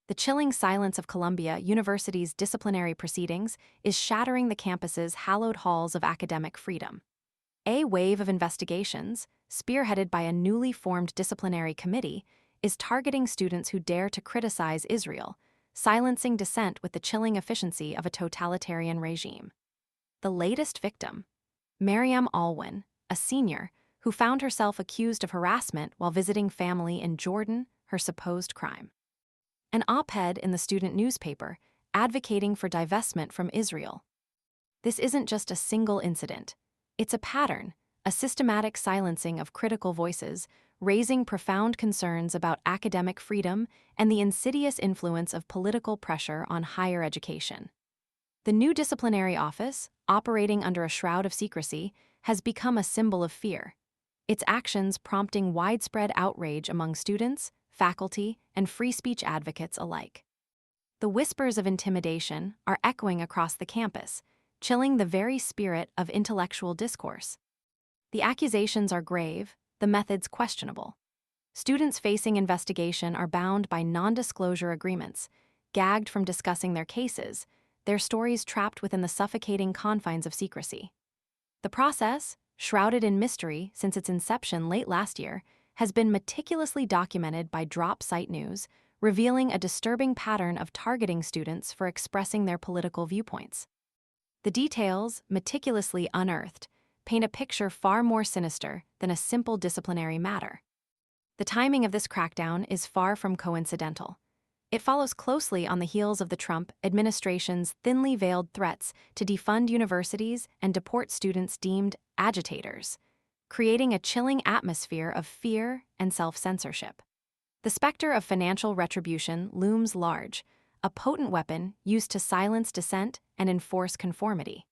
The chilling silence of Columbia University's disciplinary proceedings is shattering the campus's hallowed halls of academic freedom. A wave of investigations, spearheaded by a newly formed disciplinary committee, is targeting students who dare to criticize Israel, silencing dissent with the chilling efficiency of a totalitarian regime. The latest victim, Maryam Alwin, a senior, who found herself accused of harassment while visiting family in Jordan, her supposed crime. An op-ed in the student newspaper advocating for divestment from Israel. This isn't just a single incident. It's a pattern, a systematic silencing of critical voices, raising profound concerns about academic freedom and the insidious influence of political pressure on higher education. The new disciplinary office, operating under a shroud of secrecy, has become a symbol of fear, its actions prompting widespread outrage among students, faculty, and free speech advocates alike. The whispers of intimidation are echoing across the campus, chilling the very spirit of intellectual discourse. The accusations are grave, the methods questionable. Students facing investigation are bound by non-disclosure agreements, gagged from discussing their cases, their stories trapped within the suffocating confines of secrecy. The process, shrouded in mystery since its inception late last year, has been meticulously documented by Drop Site News, revealing a disturbing pattern of targeting students for expressing their political viewpoints. The details, meticulously unearthed, paint a picture far more sinister than a simple disciplinary matter. The timing of this crackdown is far from coincidental. It follows closely on the heels of the Trump administration's thinly veiled threats to defund universities and deport students deemed agitators, creating a chilling atmosphere of fear and self-censorship. The specter of financial retribution looms large, a potent weapon used to silence dissent and enforce conformity.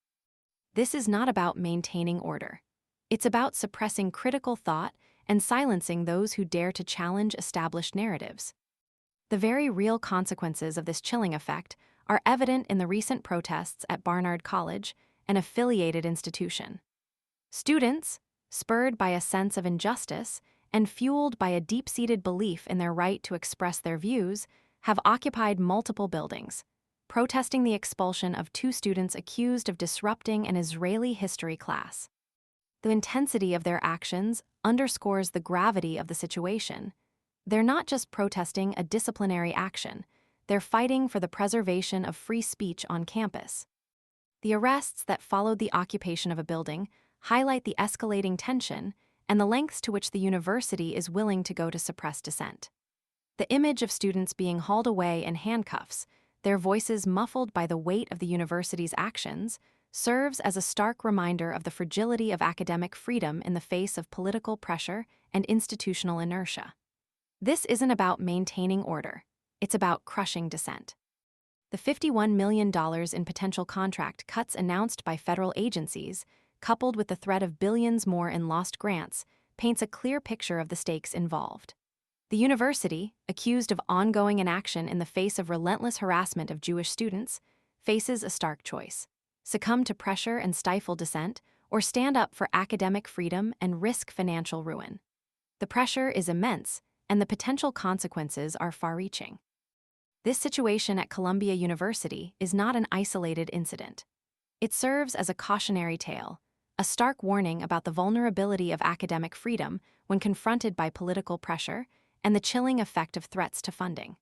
This is not about maintaining order. It's about suppressing critical thought and silencing those who dare to challenge established narratives. The very real consequences of this chilling effect are evident in the recent protests at Barnard College, an affiliated institution. Students, spurred by a sense of injustice and fueled by a deep-seated belief in their right to express their views, have occupied multiple buildings, protesting the expulsion of 2 students accused of disrupting an Israeli history class. The intensity of their actions underscores the gravity of the situation. They're not just protesting a disciplinary action, they're fighting for the preservation of free speech on campus. The arrests that followed the occupation of a building highlight the escalating tension and the lengths to which the university is willing to go to suppress dissent. The image of students being hauled away in handcuffs, their voices muffled by the weight of the university's actions, serves as a stark reminder of the fragility of academic freedom in the face of political pressure and institutional inertia. This isn't about maintaining order, it's about crushing dissent. The $51 million in potential contract cuts announced by federal agencies, coupled with the threat of billions more in lost grants, paints a clear picture of the stakes involved. The university, accused of ongoing inaction in the face of relentless harassment of Jewish students, faces a stark choice: succumb to pressure and stifle dissent, or stand up for academic freedom and risk financial ruin. The pressure is immense, and the potential consequences are far-reaching. This situation at Columbia University is not an isolated incident. It serves as a cautionary tale, a stark warning about the vulnerability of academic freedom when confronted by political pressure and the chilling effect of threats to funding.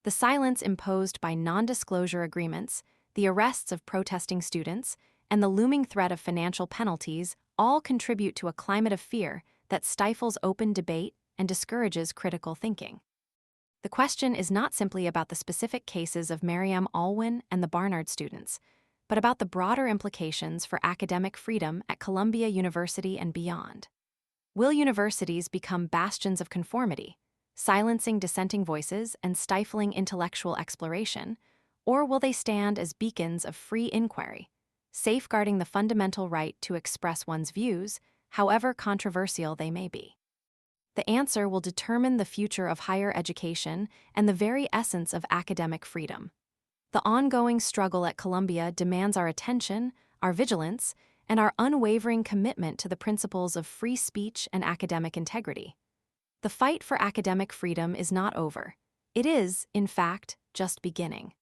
The silence imposed by non-disclosure agreements, the arrests of protesting students, and the looming threat of financial penalties all contribute to a climate of fear that stifles open debate and discourages critical thinking. The question is not simply about the specific cases of Maryam Alwin and the Barnard students, but about the broader implications for academic freedom at Columbia University and beyond. Will universities become bastions of conformity, silencing dissenting voices and stifling intellectual exploration, or will they stand as beacons of free inquiry, safeguarding the fundamental right to express one's views, however controversial they may be? The answer will determine the future of higher education and the very essence of academic freedom. The ongoing struggle at Columbia demands our attention, our vigilance, and our unwavering commitment to the principles of free speech and academic integrity. The fight for academic freedom is not over. It is, in fact, just beginning.